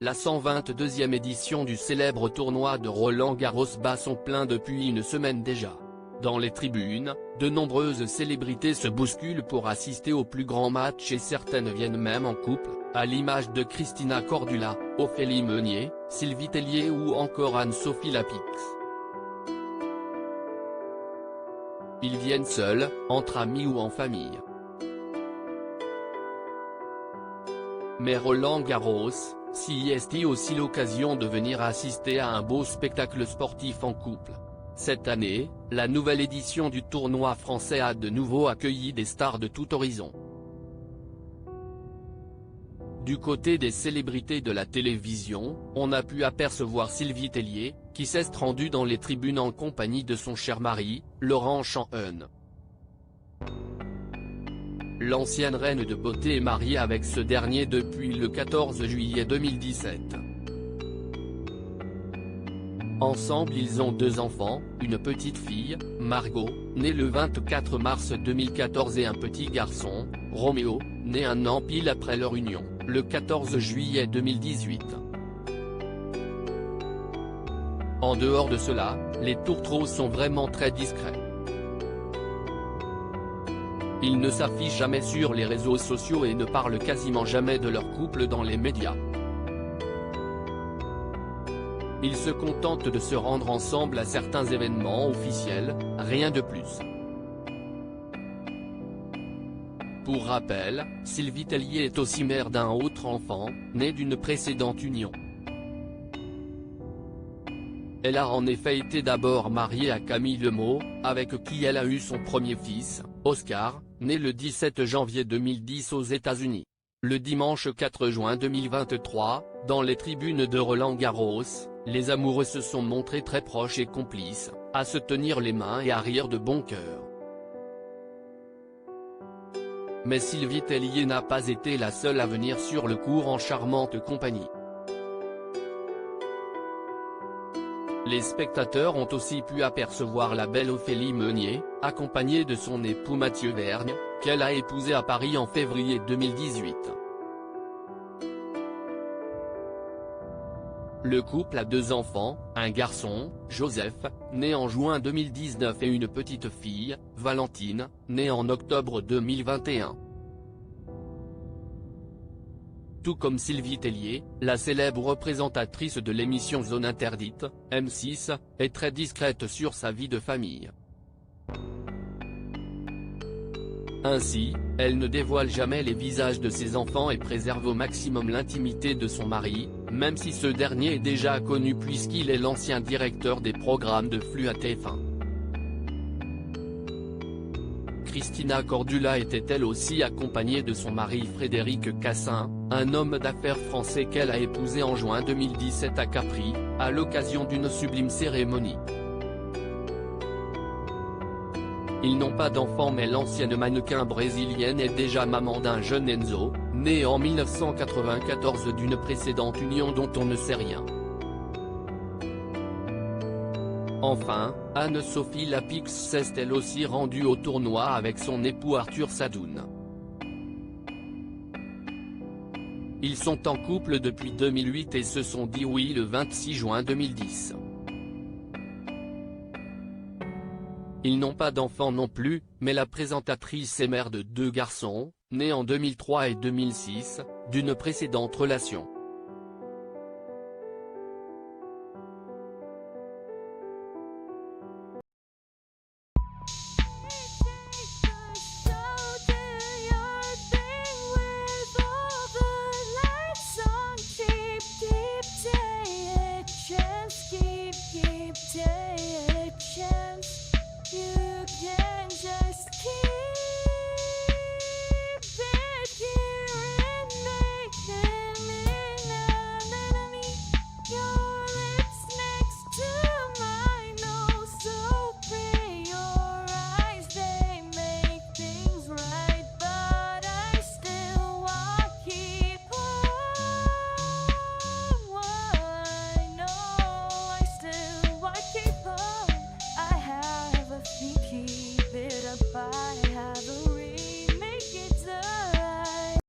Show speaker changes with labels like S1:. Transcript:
S1: La 122e édition du célèbre tournoi de Roland-Garros bat son plein depuis une semaine déjà. Dans les tribunes, de nombreuses célébrités se bousculent pour assister au plus grand match et certaines viennent même en couple, à l'image de Christina Cordula, Ophélie Meunier, Sylvie Tellier ou encore Anne-Sophie Lapix. Ils viennent seuls, entre amis ou en famille. Mais Roland-Garros, si est aussi l'occasion de venir assister à un beau spectacle sportif en couple. Cette année, la nouvelle édition du tournoi français a de nouveau accueilli des stars de tout horizon. Du côté des célébrités de la télévision, on a pu apercevoir Sylvie Tellier, qui s'est rendue dans les tribunes en compagnie de son cher mari, Laurent Chanheun. L'ancienne reine de beauté est mariée avec ce dernier depuis le 14 juillet 2017. Ensemble ils ont 2 enfants, une petite fille, Margot, née le 24 mars 2014 et un petit garçon, Roméo, né un an pile après leur union, le 14 juillet 2018. En dehors de cela, les tourtereaux sont vraiment très discrets. Ils ne s'affichent jamais sur les réseaux sociaux et ne parlent quasiment jamais de leur couple dans les médias. Ils se contentent de se rendre ensemble à certains événements officiels, rien de plus. Pour rappel, Sylvie Tellier est aussi mère d'un autre enfant, né d'une précédente union. Elle a en effet été d'abord mariée à Camille Lemaux, avec qui elle a eu son premier fils, Oscar, né le 17 janvier 2010 aux États-Unis. Le dimanche 4 juin 2023, dans les tribunes de Roland-Garros, les amoureux se sont montrés très proches et complices, à se tenir les mains et à rire de bon cœur. Mais Sylvie Tellier n'a pas été la seule à venir sur le court en charmante compagnie. Les spectateurs ont aussi pu apercevoir la belle Ophélie Meunier, accompagnée de son époux Mathieu Vergne, qu'elle a épousé à Paris en février 2018. Le couple a 2 enfants, un garçon, Joseph, né en juin 2019 et une petite fille, Valentine, née en octobre 2021. Tout comme Sylvie Tellier, la célèbre présentatrice de l'émission Zone Interdite, M6, est très discrète sur sa vie de famille. Ainsi, elle ne dévoile jamais les visages de ses enfants et préserve au maximum l'intimité de son mari, même si ce dernier est déjà connu puisqu'il est l'ancien directeur des programmes de flux à TF1. Christina Cordula était elle aussi accompagnée de son mari Frédéric Cassin, un homme d'affaires français qu'elle a épousé en juin 2017 à Capri, à l'occasion d'une sublime cérémonie. Ils n'ont pas d'enfants mais l'ancienne mannequin brésilienne est déjà maman d'un jeune Enzo, né en 1994 d'une précédente union dont on ne sait rien. Enfin, Anne-Sophie Lapix s'est elle aussi rendue au tournoi avec son époux Arthur Sadoun. Ils sont en couple depuis 2008 et se sont dit oui le 26 juin 2010. Ils n'ont pas d'enfants non plus, mais la présentatrice est mère de 2 garçons, nés en 2003 et 2006, d'une précédente relation.
S2: Keep it up, I have